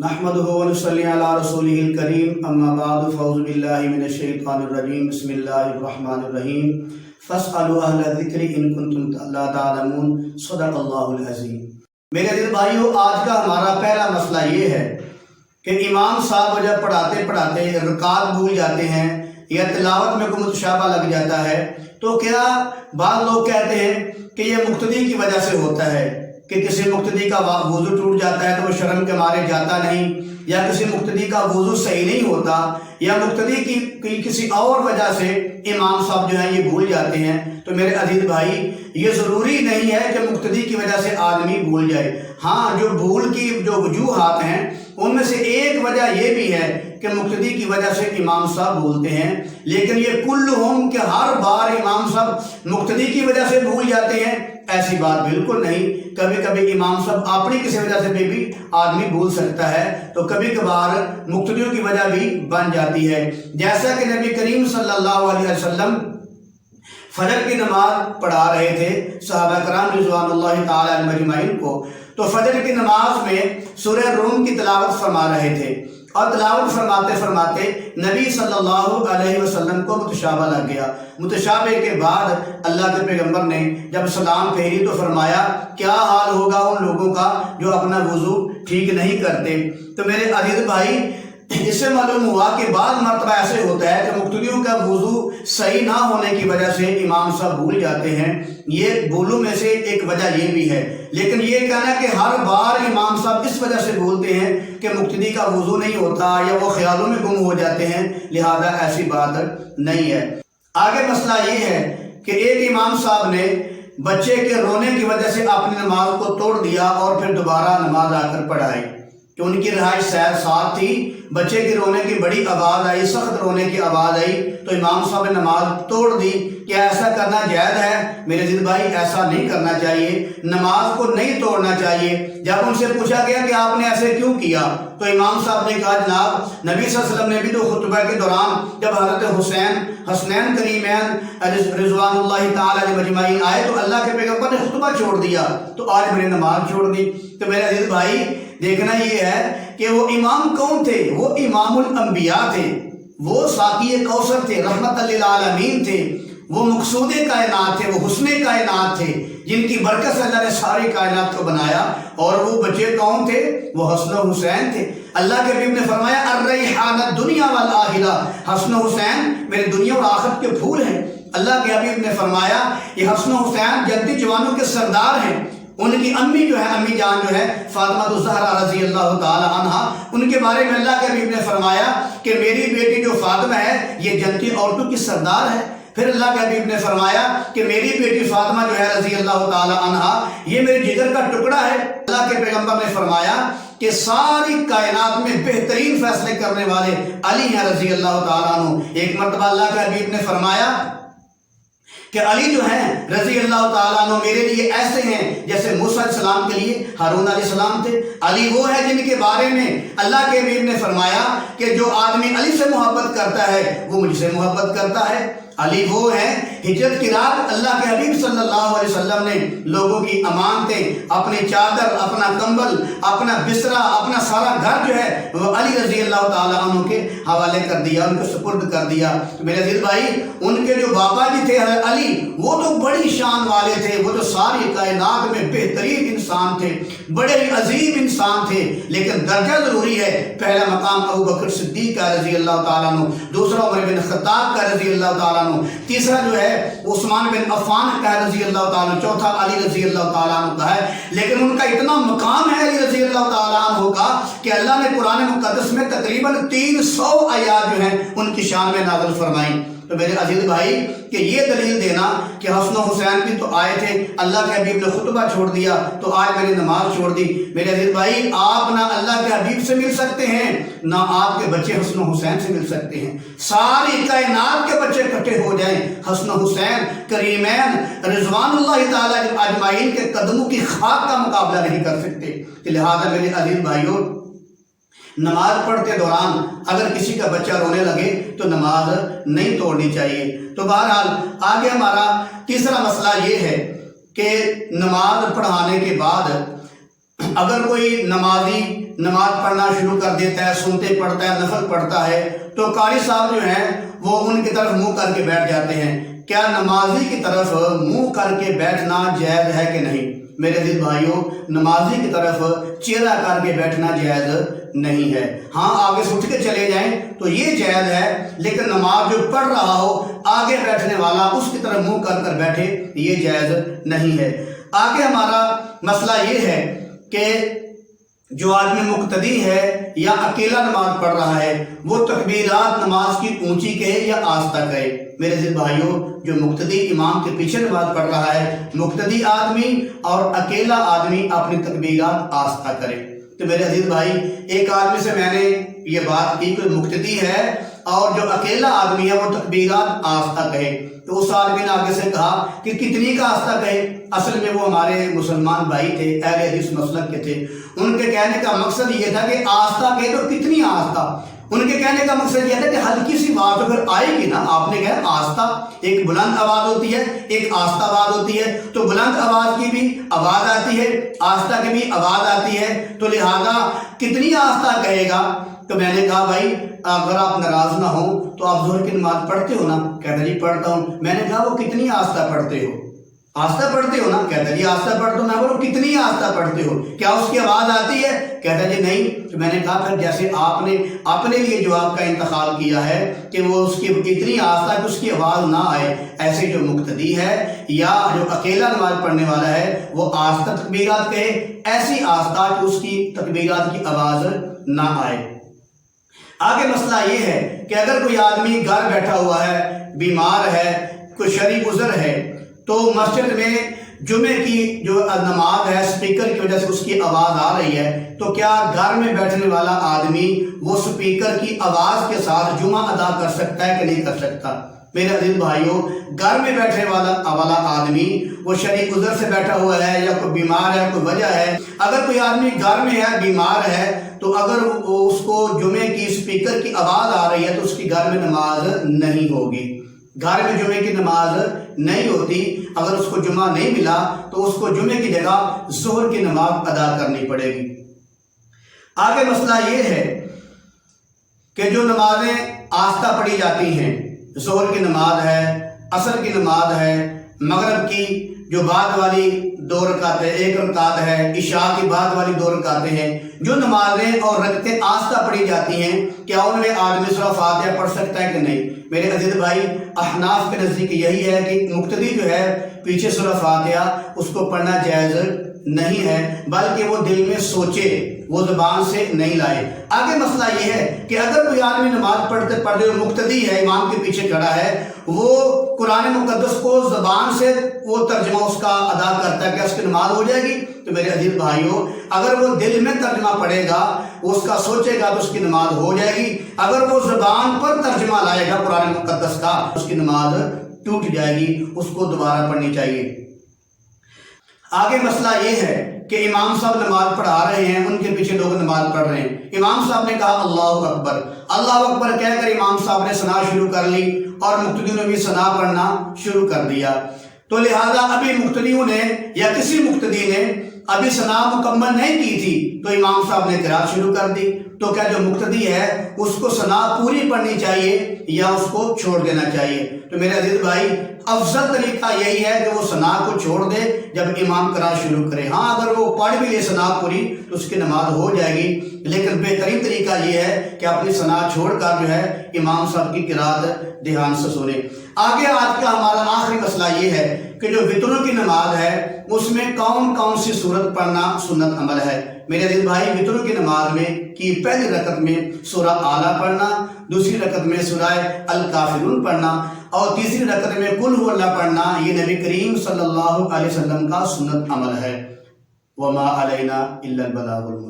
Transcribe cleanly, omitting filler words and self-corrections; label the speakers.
Speaker 1: نحمده ونصلي على رسوله الكريم اما بعد فاعوذ بالله من الشیطان الرجیم بسم اللہ الرحمن الرحیم فاسألوا اہل الذکر ان کنتم لا تعلمون صدق اللہ العظیم۔ میرے دل بھائیو، آج کا ہمارا پہلا مسئلہ یہ ہے کہ امام صاحب جب پڑھاتے رکعت بھول جاتے ہیں یا تلاوت میں کوئی متشابہ لگ جاتا ہے تو کیا بعض لوگ کہتے ہیں کہ یہ مقتدی کی وجہ سے ہوتا ہے کہ کسی مقتدی کا وضو ٹوٹ جاتا ہے تو وہ شرم کے مارے جاتا نہیں، یا کسی مقتدی کا وضو صحیح نہیں ہوتا، یا مقتدی کی کسی اور وجہ سے امام صاحب جو ہیں یہ بھول جاتے ہیں۔ تو میرے عزیز بھائی، یہ ضروری نہیں ہے کہ مقتدی کی وجہ سے آدمی بھول جائے۔ ہاں، جو بھول کی جو وجوہات ہیں ان میں سے ایک وجہ یہ بھی ہے کہ مقتدی کی وجہ سے امام صاحب بھولتے ہیں، لیکن یہ کلہم کہ ہر بار امام صاحب مقتدی کی وجہ سے بھول جاتے ہیں، ایسی بات بالکل نہیں۔ کبھی کبھی امام صاحب اپنی کسی وجہ سے بھی آدمی بھول سکتا ہے، تو کبھی کبھار مقتدیوں کی وجہ بھی بن جاتی ہے۔ جیسا کہ نبی کریم صلی اللہ علیہ وسلم فجر کی نماز پڑھا رہے تھے صحابہ کرام رضوان اللہ تعالی علیہم اجمعین کو، تو فجر کی نماز میں سورہ روم کی تلاوت فرما رہے تھے، اور تلاوت فرماتے فرماتے نبی صلی اللہ علیہ وسلم کو متشابہ لگ گیا۔ متشابہ کے بعد اللہ کے پیغمبر نے جب سلام پھیری تو فرمایا کیا حال ہوگا ان لوگوں کا جو اپنا وضو ٹھیک نہیں کرتے۔ تو میرے عزیز بھائی، اس سے معلوم ہوا کہ بعض مرتبہ ایسے ہوتا ہے کہ مقتدیوں کا وضو صحیح نہ ہونے کی وجہ سے امام صاحب بھول جاتے ہیں۔ یہ بھولوں میں سے ایک وجہ یہ بھی ہے، لیکن یہ کہنا کہ ہر بار امام صاحب اس وجہ سے بھولتے ہیں کہ مقتدی کا وضو نہیں ہوتا یا وہ خیالوں میں گم ہو جاتے ہیں، لہذا ایسی بات نہیں ہے۔ آگے مسئلہ یہ ہے کہ ایک امام صاحب نے بچے کے رونے کی وجہ سے اپنی نماز کو توڑ دیا اور پھر دوبارہ نماز آ کر پڑھائی، کہ ان کی رہائش ساتھ تھی، بچے کے رونے کی بڑی آواز آئی، سخت رونے کی آواز آئی، تو امام صاحب نے نماز توڑ دی۔ کیا ایسا کرنا جائز ہے؟ میرے عزیز بھائی، ایسا نہیں کرنا چاہیے، نماز کو نہیں توڑنا چاہیے۔ جب ان سے پوچھا گیا کہ آپ نے ایسے کیوں کیا تو امام صاحب نے کہا جناب نبی صلی اللہ علیہ وسلم نے بھی تو خطبہ کے دوران جب حضرت حسنین کریمین رضوان اللہ تعالی علیہ اجمعین آئے تو اللہ کے پیغمبر نے خطبہ چھوڑ دیا، تو آج میں نے نماز چھوڑ دی۔ تو میرے عزیز بھائی، دیکھنا یہ ہے کہ وہ امام کون تھے؟ وہ امام الانبیاء تھے، وہ ساقی کوثر تھے، رحمت للعالمین تھے، وہ مقصود کائنات تھے، وہ حسن کائنات تھے، جن کی برکت سے اللہ نے ساری کائنات کو بنایا۔ اور وہ بچے کون تھے؟ وہ حسن و حسین تھے۔ اللہ کے حبیب نے فرمایا الریحان الدنیا والآخرہ، حسن و حسین میرے دنیا اور آخرت کے پھول ہیں۔ اللہ کے حبیب نے فرمایا یہ حسن و حسین جنتی جوانوں کے سردار ہیں۔ ان کی امی جو ہے، امی جان جو ہے فاطمہ الزہرا رضی اللہ تعالی عنہا، ان کے بارے میں اللہ کے حبیب نے فرمایا کہ میری بیٹی جو فاطمہ ہے یہ جنتی عورتوں کی سردار ہے۔ پھر اللہ کے حبیب نے فرمایا کہ میری بیٹی فاطمہ جو ہے رضی اللہ تعالی عنہا یہ میرے جگر کا ٹکڑا ہے۔ اللہ کے پیغمبر نے فرمایا کہ ساری کائنات میں بہترین فیصلے کرنے والے علی ہیں رضی اللہ تعالیٰ عنہ۔ ایک مرتبہ اللہ کے حبیب نے فرمایا کہ علی جو ہیں رضی اللہ تعالیٰ عنہ میرے لیے ایسے ہیں جیسے موسیٰ علیہ السلام کے لیے ہارون علیہ السلام تھے۔ علی وہ ہے جن کے بارے میں اللہ کے حبیب نے فرمایا کہ جو آدمی علی سے محبت کرتا ہے وہ مجھ سے محبت کرتا ہے۔ علی وہ ہے، ہجرت کی رات اللہ کے حبیب صلی اللہ علیہ وسلم نے لوگوں کی امانتیں، اپنی چادر، اپنا کمبل، اپنا بسترا، اپنا سارا گھر جو ہے وہ علی رضی اللہ تعالیٰ عنہ کے حوالے کر دیا، ان کو سپرد کر دیا۔ میرے عزیز بھائی، ان کے جو بابا جی تھے حضرت علی، وہ تو بڑی شان والے تھے، وہ تو ساری کائنات میں بہترین انسان تھے، بڑے ہی عظیم انسان تھے، لیکن درجہ ضروری ہے۔ پہلا مقام ابو بکر صدیق کا رضی اللہ تعالیٰ عنہ، دوسرا عمر بن خطاب کا رضی اللہ تعالیٰ عنہ، تیسرا جو ہے عثمان بن عفان کا رضی اللہ تعالیٰ عنہ، چوتھا علی رضی اللہ تعالیٰ عنہ کا ہے۔ لیکن ان کا اتنا مقام ہے علی رضی اللہ تعالیٰ عنہ کا کہ اللہ نے قرآن مقدس میں تقریباً 300 آیات جو ہیں ان کی شان میں نازل فرمائیں۔ تو میرے عزیز بھائی، کہ یہ دلیل دینا کہ حسن و حسین بھی تو آئے تھے، اللہ کے حبیب نے خطبہ چھوڑ دیا تو آج میں نے نماز چھوڑ دی۔ میرے عزیز بھائی، آپ نہ اللہ کے حبیب سے مل سکتے ہیں، نہ آپ کے بچے حسن و حسین سے مل سکتے ہیں۔ ساری کائنات کے بچے اکٹھے ہو جائیں، حسن و حسین کریمین رضوان اللہ تعالیٰ اجمعین کے قدموں کی خاک کا مقابلہ نہیں کر سکتے۔ لہذا میرے عزیز بھائیوں، نماز پڑھتے دوران اگر کسی کا بچہ رونے لگے تو نماز نہیں توڑنی چاہیے۔ تو بہرحال آگے ہمارا تیسرا مسئلہ یہ ہے کہ نماز پڑھانے کے بعد اگر کوئی نمازی نماز پڑھنا شروع کر دیتا ہے، سنتے پڑھتا ہے، نفل پڑھتا ہے، تو قاری صاحب جو ہیں وہ ان کی طرف منہ کر کے بیٹھ جاتے ہیں۔ کیا نمازی کی طرف منہ کر کے بیٹھنا جائز ہے کہ نہیں؟ میرے عزیز بھائیوں، نمازی کی طرف چہرہ کر کے بیٹھنا جائز نہیں ہے۔ ہاں آگے سے اٹھ کے چلے جائیں تو یہ جائز ہے، لیکن نماز جو پڑھ رہا ہو آگے بیٹھنے والا اس کی طرف منہ کر کر بیٹھے، یہ جائز نہیں ہے۔ آگے ہمارا مسئلہ یہ ہے کہ جو آدمی مقتدی ہے یا اکیلا نماز پڑھ رہا ہے وہ تکبیرات نماز کی اونچی کہے یا آہستہ کہے؟ میرے عزیز بھائیوں، جو مقتدی امام کے پیچھے نماز پڑھ رہا ہے، مقتدی آدمی اور اکیلا آدمی اپنی تکبیرات آہستہ کرے۔ تو میرے عزیز بھائی، ایک آدمی سے میں نے یہ بات کی کہ مقتدی ہے اور جو اکیلا آدمی ہے وہ تکبیرات آہستہ کہے، تو اس آدمی نے آگے سے کہا کہ کتنی کا آہستہ کہے؟ اصل میں وہ ہمارے مسلمان بھائی تھے، اہل حدیث مسلک کے تھے، ان کے کہنے کا مقصد یہ تھا کہ آہستہ کہے تو کتنی آہستہ؟ ان کے کہنے کا مقصد یہ تھا کہ ہلکی سی بات اگر آئے گی نا، آپ نے کہا آہستہ، ایک بلند آواز ہوتی ہے، ایک آہستہ آواز ہوتی ہے، تو بلند آواز کی بھی آواز آتی ہے، آہستہ کی بھی آواز آتی ہے، تو لہذا کتنی آہستہ کہے گا؟ تو میں نے کہا بھائی اگر آپ ناراض نہ ہوں تو آپ ظہر کی نماز پڑھتے ہو نا؟ کہتا جی پڑھتا ہوں۔ میں نے کہا وہ کتنی آہستہ پڑھتے ہو؟ آہستہ پڑھتے ہو نا؟ کہتا جی آہستہ پڑھتا ہوں۔ میں بولوں کتنی آہستہ پڑھتے ہو؟ کیا اس کی آواز آتی ہے؟ کہتا جی نہیں۔ تو میں نے کہا پھر جیسے آپ نے اپنے لیے جواب کا انتخاب کیا ہے کہ وہ اس کی اتنی آہستہ کہ اس کی آواز نہ آئے، ایسے جو مقتدی ہے یا جو اکیلا نماز پڑھنے والا ہے وہ آہستہ تکبیرات کہے، ایسی آہستہ کہ اس کی تکبیرات کی آواز نہ آئے۔ آگے مسئلہ یہ ہے کہ اگر کوئی آدمی گھر بیٹھا ہوا ہے، بیمار ہے، کوئی شرعی عذر ہے، تو مسجد میں جمعے کی جو نماز ہے اسپیکر کی وجہ سے اس کی آواز آ رہی ہے، تو کیا گھر میں بیٹھنے والا آدمی وہ اسپیکر کی آواز کے ساتھ جمعہ ادا کر سکتا ہے کہ نہیں کر سکتا؟ میرے عزیز بھائیوں، گھر میں بیٹھنے والا آدمی وہ شرعی عذر سے بیٹھا ہوا ہے یا کوئی بیمار ہے، کوئی وجہ ہے، اگر کوئی آدمی گھر میں ہے، بیمار ہے، تو اگر اس کو جمعے کی اسپیکر کی آواز آ رہی ہے تو اس کی گھر میں نماز نہیں ہوگی۔ گھر میں جمعے کی نماز نہیں ہوتی، اگر اس کو جمعہ نہیں ملا تو اس کو جمعے کی جگہ ظہر کی نماز ادا کرنی پڑے گی۔ آگے مسئلہ یہ ہے کہ جو نمازیں آہستہ پڑھی جاتی ہیں، ظہر کی نماز ہے، عصر کی نماز ہے، مغرب کی جو بعد والی 2 رکعتیں 1 رکعت ہے، عشاء کی بعد والی 2 رکعتیں ہیں، جو نمازیں اور رکعتیں آہستہ پڑھی جاتی ہیں، کیا ان میں آدمی سورہ فاتحہ پڑھ سکتا ہے کہ نہیں؟ میرے عزیز بھائی، احناف کے نزدیک یہی ہے کہ مقتدی جو ہے پیچھے سورہ فاتحہ اس کو پڑھنا جائز نہیں ہے، بلکہ وہ دل میں سوچے، وہ زبان سے نہیں لائے۔ آگے مسئلہ یہ ہے کہ اگر کوئی آدمی نماز پڑھتے پڑھتے مقتدی ہے، امام کے پیچھے کھڑا ہے، وہ قرآن مقدس کو زبان سے وہ ترجمہ اس کا ادا کرتا ہے، کیا اس کی نماز ہو جائے گی؟ تو میرے عزیز بھائیوں، اگر وہ دل میں ترجمہ پڑھے گا، وہ اس کا سوچے گا تو اس کی نماز ہو جائے گی۔ اگر وہ زبان پر ترجمہ لائے گا قرآن مقدس کا، اس کی نماز ٹوٹ جائے گی، اس کو دوبارہ پڑھنی چاہیے۔ آگے مسئلہ یہ ہے کہ امام صاحب نماز پڑھا رہے ہیں، ان کے پیچھے لوگ نماز پڑھ رہے ہیں، امام صاحب نے کہا اللہ اکبر، اللہ اکبر کہہ کر امام صاحب نے ثنا شروع کر لی اور مقتدیوں نے بھی ثنا پڑھنا شروع کر دیا۔ تو لہذا ابھی مقتدیوں نے یا کسی مقتدی نے ابھی ثنا مکمل نہیں کی تھی تو امام صاحب نے قرات شروع کر دی، تو کیا جو مقتدی ہے اس کو ثنا پوری پڑھنی چاہیے یا اس کو چھوڑ دینا چاہیے؟ تو میرے عزیز بھائی، افضل طریقہ یہی ہے کہ وہ ثنا کو چھوڑ دے جب امام قرات شروع کرے۔ ہاں اگر وہ پڑھ بھی لے ثنا پوری تو اس کی نماز ہو جائے گی، لیکن بہترین طریقہ یہ ہے کہ اپنی ثنا چھوڑ کر جو ہے امام صاحب کی قرات دھیان سے سنے۔ آگے آج کا ہمارا آخری مسئلہ یہ ہے کہ جو وطروں کی نماز ہے اس میں کون کون سی سورت پڑھنا سنت عمل ہے؟ میرے عزیز بھائی، وطروں کی نماز میں کی پہلی رکعت میں سورہ اعلیٰ پڑھنا، دوسری رکعت میں سورہ الکافرون پڑھنا اور تیسری رکعت میں قل هو اللہ پڑھنا، یہ نبی کریم صلی اللہ علیہ وسلم کا سنت عمل ہے۔ وما علینا الا البلاغ المبین۔